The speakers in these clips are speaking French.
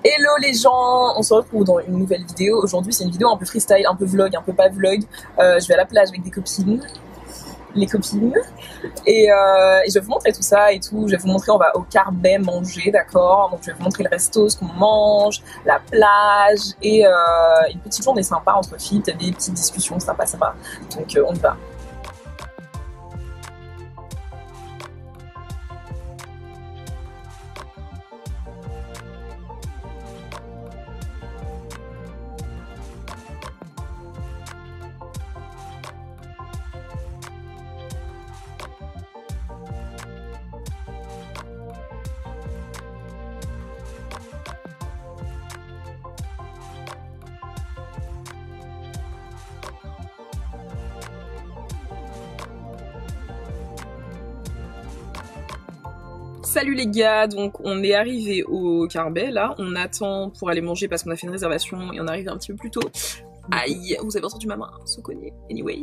Hello les gens, on se retrouve dans une nouvelle vidéo. Aujourd'hui c'est une vidéo un peu freestyle, un peu vlog, un peu pas vlog. Je vais à la plage avec des copines, les copines, et je vais vous montrer tout ça et tout. Je vais vous montrer, on va au Carbet manger, d'accord. Donc je vais vous montrer le resto, ce qu'on mange, la plage et une petite journée sympa entre filles, peut-être des petites discussions sympa. Donc on y va. Salut les gars, donc on est arrivé au Carbet là, on attend pour aller manger parce qu'on a fait une réservation et on arrive un petit peu plus tôt. Aïe, vous avez entendu ma main se cogner, anyway.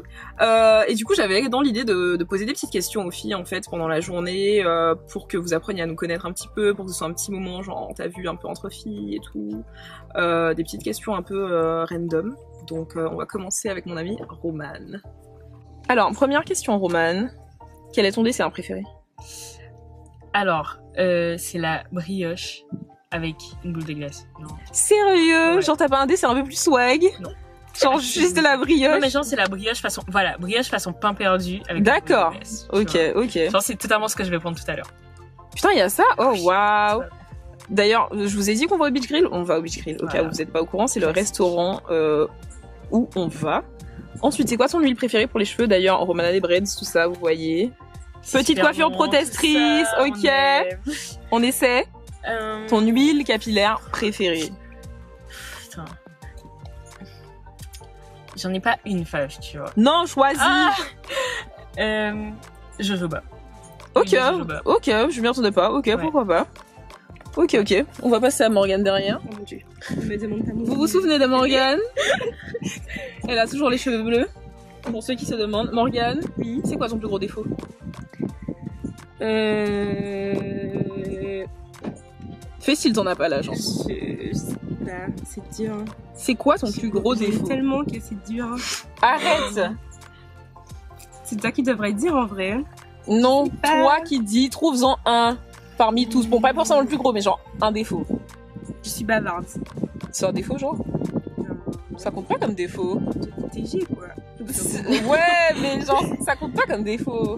Et du coup j'avais dans l'idée de poser des petites questions aux filles en fait pendant la journée pour que vous appreniez à nous connaître un petit peu, pour que ce soit un petit moment genre t'as vu un peu entre filles et tout. Des petites questions un peu random. Donc on va commencer avec mon amie Romane. Alors première question Romane, quel est ton dessert préféré? Alors, c'est la brioche avec une boule de glace. Non. Sérieux? Ouais. Genre t'as pas un dessert un peu plus swag? Non. Genre juste de la brioche? Non mais genre c'est la brioche façon, voilà, brioche façon pain perdu avec D'accord. une boule de glace. Ok, ok. Genre c'est totalement ce que je vais prendre tout à l'heure. Putain, il y a ça? Oh waouh! D'ailleurs, je vous ai dit qu'on va au Beach Grill? On va au Beach Grill, au cas où vous n'êtes pas au courant, c'est le restaurant où on va. Ensuite, c'est quoi ton huile préférée pour les cheveux? D'ailleurs, Romana des Braids, tout ça, vous voyez. Petite coiffure protectrice, ça, ok. On essaie. Ton huile capillaire préférée? Putain. J'en ai pas une fave, tu vois. Non, choisis. Ah jojoba. Ok, Jojoba. ok, je m'y attendais pas, ok, Ouais. pourquoi pas. Ok, ok. On va passer à Morgane derrière. Oh mon dieu. Vous vous souvenez de Morgane? Elle a toujours les cheveux bleus. Pour ceux qui se demandent, Morgane, oui, c'est quoi ton plus gros défaut? Fais style t'en as pas là, genre. Je sais pas, c'est dur. C'est quoi ton plus gros défaut? Tellement que c'est dur. Arrête! C'est toi qui devrais dire en vrai. Non, pas. toi qui dis, trouve-en un parmi tous. Bon, pas forcément le plus gros, mais genre un défaut. Je suis bavarde. C'est un défaut, genre? Ça compte pas comme défaut. TG quoi. Ouais, mais genre, ça compte pas comme défaut.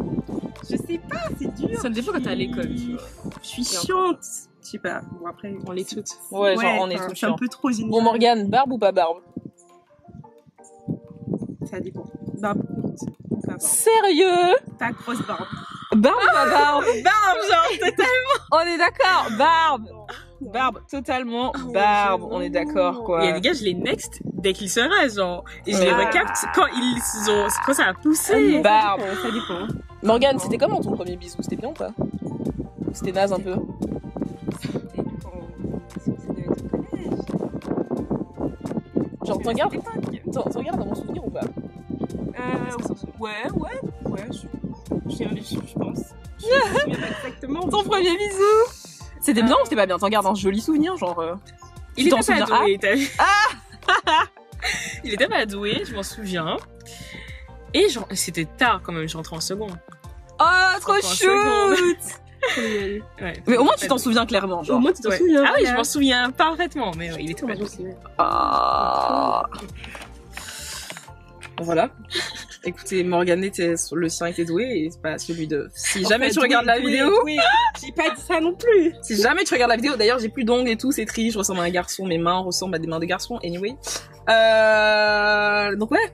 Je sais pas, c'est dur. C'est un défaut quand t'es à l'école, tu vois. Je suis chiante. Je sais pas. Bon après, On l'est toutes. Ouais, genre, on est enfin, tous c'est un chiants. peu trop général. Bon, Morgane, barbe ou pas barbe? Ça dépend. Barbe courte ou pas barbe. Sérieux? Ta grosse barbe. Barbe ou pas barbe? Barbe genre totalement. On est d'accord, barbe. Barbe, totalement barbe. On est d'accord, quoi. Il y a des gars, je les next dès qu'ils se rasent, genre. Et je les recapte quand quand ça a poussé. Barbe. Ça dépend. Morgane, c'était comment ton premier bisou? C'était bien ou pas? C'était naze un peu. Genre, t'en gardes dans mon souvenir ou pas? Ouais, je pense. Je me souviens pas exactement. Ton premier bisou? C'était bien ou c'était pas bien? T'en gardes un joli souvenir, genre. Il tu t'en était pas souviens? doué, t'as vu? Il était pas doué, je m'en souviens. Et genre, c'était tard quand même, je rentrais en seconde. Oh, trop Encore un chouette! Ouais. Mais au moins tu t'en souviens clairement, genre. Au moins tu t'en Ouais. souviens. Ah oui, je voilà. m'en souviens parfaitement, mais ouais, il était pas doué. Ah. Voilà. Écoutez, Morgane était le sien était doué et c'est pas celui de. Si jamais tu regardes la vidéo, Oui, j'ai pas dit ça non plus. si jamais tu regardes la vidéo, d'ailleurs j'ai plus d'ongles et tout, c'est triste, je ressemble à un garçon, mes mains ressemblent à des mains de garçon. Anyway, donc ouais.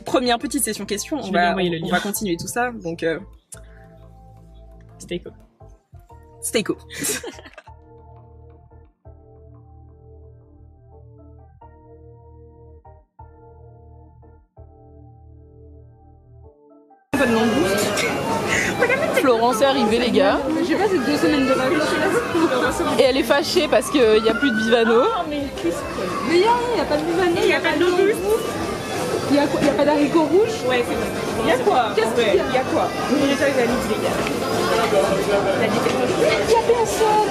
Première petite session question, Je on vais lui va envoyer le on lien. va continuer tout ça, donc C'était cool. stay cool. Florence est arrivée les gars. J'ai pas ces 2 semaines de vacances. Et elle est fâchée parce qu'il n'y a plus de Bivano. Mais il y a pas de bivano, il y a pas d'eau douce. Il y a pas d'haricots rouges. Ouais, c'est bon. Il y a quoi? Qu'est-ce qu'il y a? Il y a quoi? Nourriture islamique, les gars. Il y a personne.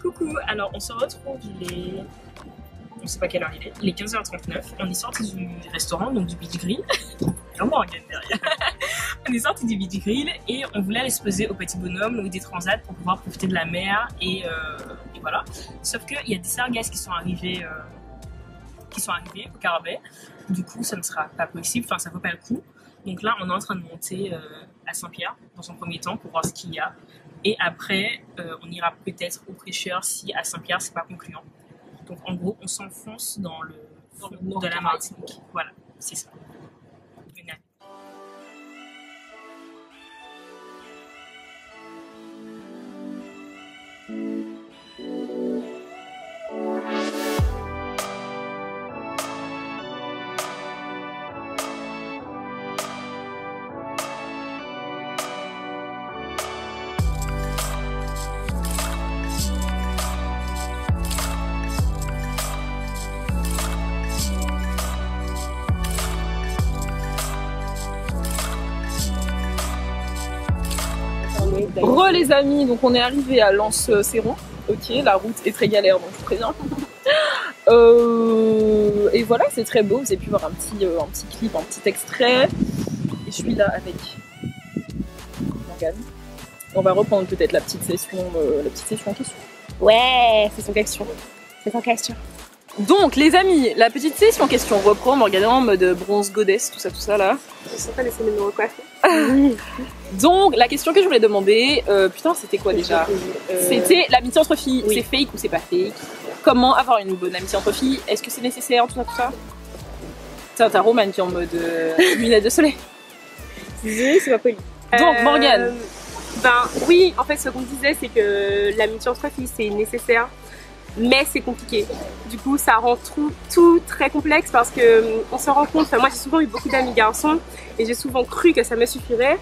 Coucou, alors on se retrouve on sait pas quelle heure il est 15h39. On est sorti du restaurant, donc du Beach Grill. Vraiment Morgane derrière. On est sorti du Beach Grill et on voulait aller se poser au Petit Bonhomme, Louis des Transats, pour pouvoir profiter de la mer et voilà. Sauf qu'il y a des sargasses qui sont arrivés au Caraïbes. Du coup, ça ne sera pas possible, enfin ça vaut pas le coup. Donc là, on est en train de monter à Saint-Pierre dans un premier temps pour voir ce qu'il y a. Et après, on ira peut-être au Prêcheur si à Saint-Pierre c'est pas concluant. Donc en gros, on s'enfonce dans le nord de la Martinique. Voilà, c'est ça. Re les amis, donc on est arrivé à Lens-Céron. Ok, la route est très galère, donc je vous préviens. Et voilà, c'est très beau. Vous avez pu voir un petit clip, un petit extrait. Et je suis là avec Morgane. On va reprendre peut-être la petite session en question. Ouais, c'est son question. C'est son question. Donc les amis, la petite session en question reprend. Morgane en mode bronze goddess, tout ça là. Je sais pas laisser me recoiffer. Donc la question que je voulais demander, putain c'était quoi déjà C'était l'amitié entre filles, oui. C'est fake ou c'est pas fake? Comment avoir une bonne amitié entre filles? Est-ce que c'est nécessaire, tout ça? Tiens, t'as Romane qui est en mode lunettes de soleil. Désolée, c'est pas poli. Donc Morgane. Ben oui, en fait ce qu'on disait c'est que l'amitié entre filles c'est nécessaire, mais c'est compliqué. Du coup ça rend tout très complexe parce que on se rend compte, moi j'ai souvent eu beaucoup d'amis garçons et j'ai souvent cru que ça me suffirait,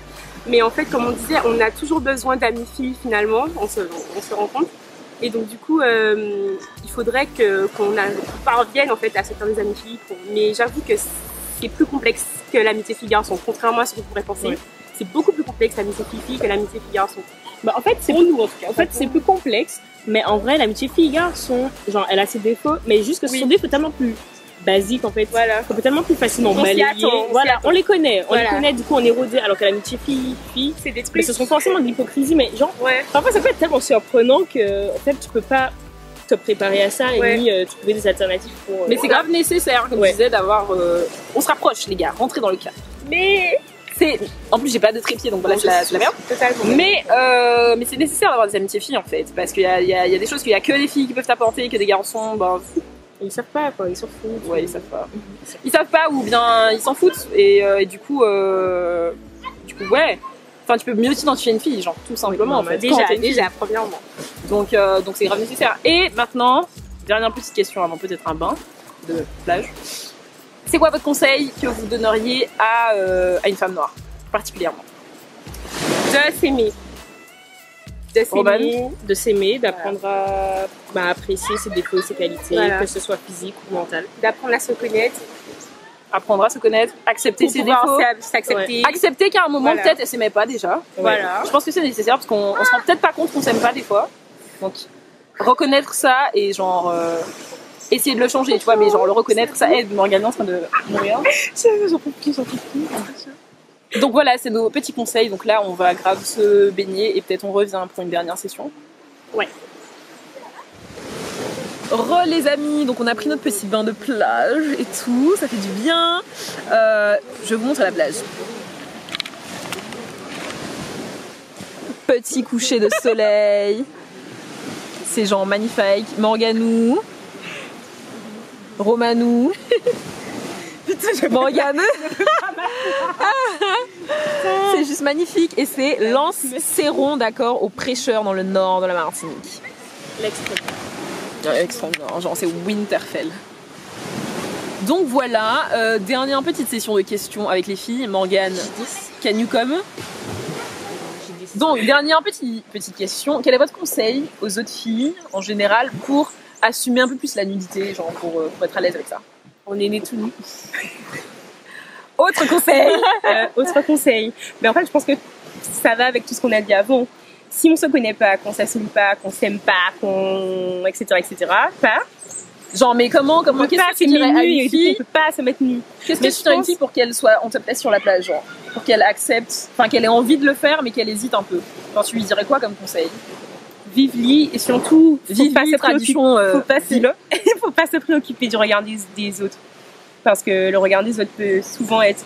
mais en fait comme on disait on a toujours besoin d'amis filles finalement, on se rend compte. Et donc du coup il faudrait qu'on parvienne en fait à se faire des amis filles, mais j'avoue que c'est plus complexe que l'amitié filles-garçons, contrairement à ce qu'on pourrait penser. Ouais. C'est beaucoup plus complexe l'amitié fille-fille que l'amitié fille-garçon. Bah en fait c'est pour nous en tout cas. En fait c'est plus complexe, mais en vrai l'amitié fille-garçon, genre elle a ses défauts, mais juste que ce sont des défauts tellement plus basiques en fait. Voilà. On peut tellement plus facilement balayer. Voilà, on les connaît, du coup on est rodé. Alors que l'amitié fille-fille, c'est des trucs. Mais ce sont forcément de l'hypocrisie, mais genre parfois ça peut être tellement surprenant que en fait tu peux pas te préparer à ça et ni trouver des alternatives pour. Mais c'est grave nécessaire, comme je disais, d'avoir. On se rapproche les gars, rentrez dans le cadre. Mais en plus j'ai pas de trépied donc voilà, c'est la merde. Totalement. Mais c'est nécessaire d'avoir des amitiés filles en fait, parce qu'il y a des choses qu'il y a que des filles qui peuvent t'apporter, que des garçons, ben ils savent pas quoi, ils s'en foutent. Ouais, ils savent pas. Ils savent pas ou bien ils s'en foutent et du coup ouais. Enfin tu peux mieux t'identifier une fille, genre tout simplement en fait. Déjà premièrement. Donc c'est grave nécessaire. Et maintenant, dernière petite question avant peut-être un bain de plage. C'est quoi votre conseil que vous donneriez à une femme noire, particulièrement? De s'aimer. De s'aimer, d'apprendre à apprécier ses défauts, ses qualités, que ce soit physique ou mental. D'apprendre à se connaître. Apprendre à se connaître, accepter ses défauts, accepter qu'à un moment peut-être elle s'aimait pas déjà. Voilà. Je pense que c'est nécessaire parce qu'on se rend peut-être pas compte qu'on s'aime pas des fois. Donc reconnaître ça et genre essayer de le changer, tu vois, mais genre le reconnaître, ça aide. Morgane en train de mourir. J'en peux plus. Donc voilà, c'est nos petits conseils. Donc là, on va grave se baigner et peut-être on revient pour une dernière session. Ouais. Les amis, donc on a pris notre petit bain de plage et tout, ça fait du bien. Je vous montre la plage. Petit coucher de soleil. C'est genre magnifique. Morganou. Romanou. Morgane. C'est juste magnifique et c'est Lens-Céron, d'accord, au Prêcheur dans le nord de la Martinique. L'extrême nord, genre c'est Winterfell. Donc voilà, dernière petite session de questions avec les filles. Morgane, can you come? Donc dernière petite question, quel est votre conseil aux autres filles en général pour assumer un peu plus la nudité, genre pour être à l'aise avec ça? On est nés tout nus. Autre conseil. Autre conseil. Mais en fait, je pense que ça va avec tout ce qu'on a dit avant. si on se connaît pas, qu'on s'assume pas, qu'on s'aime pas, etc., pas. Genre, mais comment qu'est-ce que tu dirais à une fille? On peut pas se mettre nu. Qu'est-ce que tu dirais à une fille pour qu'elle soit, on te place sur la plage, genre, pour qu'elle accepte, enfin, qu'elle ait envie de le faire, mais qu'elle hésite un peu? Enfin, tu lui dirais quoi comme conseil? Vive-li, et surtout, faut pas se préoccuper du regard des autres. Parce que le regard des autres peut souvent être,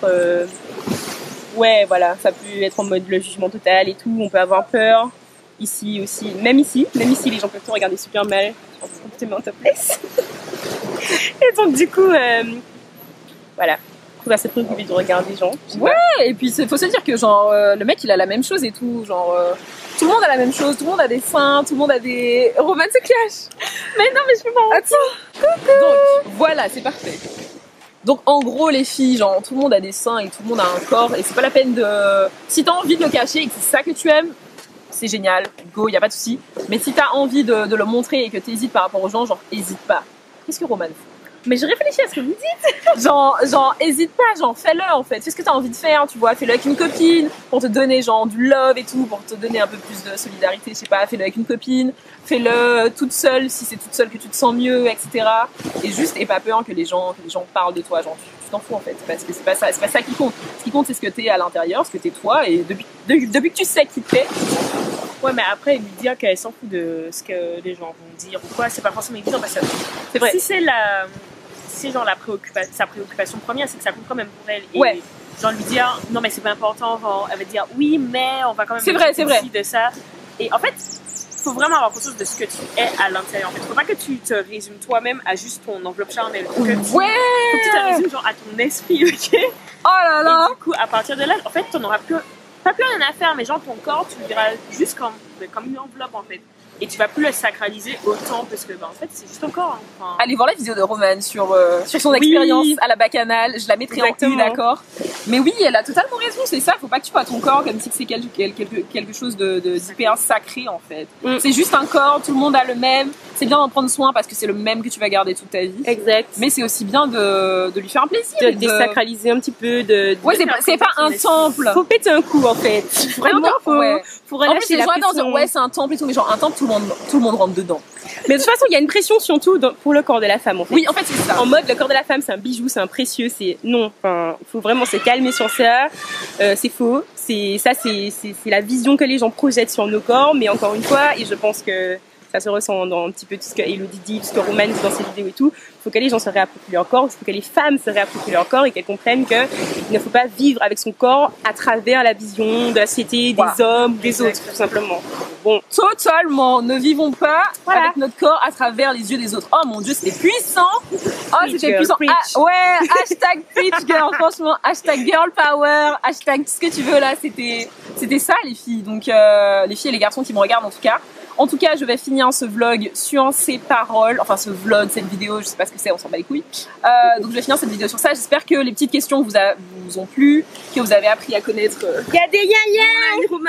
ouais, voilà, ça peut être en mode le jugement total et tout, on peut avoir peur. Ici aussi, même ici, les gens peuvent te regarder super mal. Je te mets en top place. Et donc, du coup, voilà. Faut pas se préoccuper du regard des gens. Ouais, et puis faut se dire que, genre, le mec, il a la même chose et tout. Genre, tout le monde a la même chose, tout le monde a des seins, tout le monde a des. Roman se cache. Mais non, mais je peux pas. Attends. Donc, voilà, c'est parfait. Donc, en gros, les filles, genre, tout le monde a des seins et tout le monde a un corps. Et c'est pas la peine de. Si t'as envie de le cacher et que c'est ça que tu aimes, c'est génial, go, y a pas de souci. Mais si t'as envie de le montrer et que t'hésites par rapport aux gens, genre, hésite pas. Qu'est-ce que Roman fait? Mais je réfléchis à ce que vous dites. genre, hésite pas, genre, fais-le en fait. Fais ce que t'as envie de faire, tu vois. Fais-le avec une copine pour te donner, genre, du love et tout, pour te donner un peu plus de solidarité, je sais pas. Fais-le avec une copine. Fais-le toute seule, si c'est toute seule que tu te sens mieux, etc. Et juste, aie pas peur que les gens parlent de toi, genre, tu t'en fous en fait. Parce que c'est pas ça qui compte. Ce qui compte, c'est ce que t'es à l'intérieur, ce que t'es toi, et depuis que tu sais qui t'es. Ouais, mais après, lui dire qu'elle s'en fout de ce que les gens vont dire ou quoi, c'est pas forcément évident parce que c'est vrai. Si c'est genre sa préoccupation première, c'est que ça compte quand même pour elle. Et ouais. Genre lui dire, non, mais c'est pas important, genre, elle va dire oui, mais on va quand même. C'est vrai. De ça. Et en fait, faut vraiment avoir conscience de ce que tu es à l'intérieur. En fait, faut pas que tu te résumes toi-même à juste ton enveloppe charnelle. Faut que faut que tu te résumes genre à ton esprit, ok? Oh là là! Et du coup, à partir de là, en fait, t'en auras pas plus rien à faire, mais genre ton corps, tu le verras juste comme une enveloppe en fait. Et tu vas plus le sacraliser autant parce que, en fait, c'est juste ton corps. Hein. Enfin... Allez voir la vidéo de Roman sur son expérience à la Bacchanale. Je la mettrai en U, d'accord? Mais oui, elle a totalement raison, c'est ça. Faut pas que tu vois ton corps comme si c'est quelque chose d'hyper sacré, en fait. C'est juste un corps, tout le monde a le même. C'est bien d'en prendre soin parce que c'est le même que tu vas garder toute ta vie. Exact. Mais c'est aussi bien de lui faire un plaisir. De désacraliser un petit peu. Ouais, c'est pas un temple. Faut péter un coup, en fait. Vraiment, faut relâcher la pression. Ouais, c'est un temple et tout, mais genre un temple, tout le monde rentre dedans. Mais de toute façon, il y a une pression surtout pour le corps de la femme, en fait. Oui, en fait, c'est ça. En mode, le corps de la femme, c'est un bijou, c'est un précieux, c'est non. Enfin, faut vraiment se calmer sur ça. C'est faux. C'est la vision que les gens projettent sur nos corps, mais encore une fois, et je pense que ça se ressent dans un petit peu tout ce que Elodie dit, tout ce que Roman dit dans ses vidéos et tout. Il faut que les gens se réapproprient leur corps, il faut que les femmes se réapproprient leur corps et qu'elles comprennent qu'il ne faut pas vivre avec son corps à travers la vision de la société, des hommes, des autres, tout simplement. Bon, totalement, ne vivons pas avec notre corps à travers les yeux des autres. Oh mon Dieu, c'était puissant. Oh, c'était puissant. Ah, ouais, hashtag preach girl, franchement, hashtag girl power, hashtag tout ce que tu veux là, c'était ça les filles. Donc les filles et les garçons qui me regardent en tout cas. En tout cas, je vais finir ce vlog sur ces paroles. Enfin, ce vlog, cette vidéo, je sais pas ce que c'est, on s'en bat les couilles. Donc, je vais finir cette vidéo sur ça. J'espère que les petites questions vous ont plu, que vous avez appris à connaître il y a des yaya Roman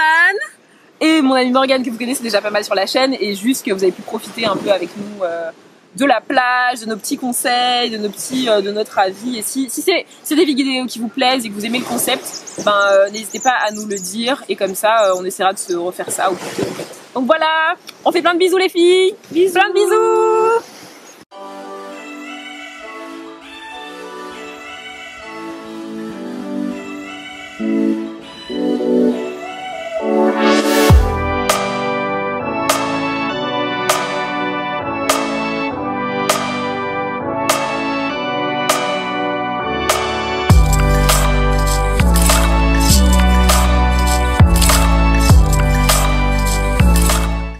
et mon ami Morgane que vous connaissez déjà pas mal sur la chaîne, et juste que vous avez pu profiter un peu avec nous de la plage, de nos petits conseils, de notre avis. Et si c'est des vidéos qui vous plaisent et que vous aimez le concept, n'hésitez pas à nous le dire, et comme ça, on essaiera de se refaire ça. Donc voilà, on fait plein de bisous les filles. Bisous. Plein de bisous.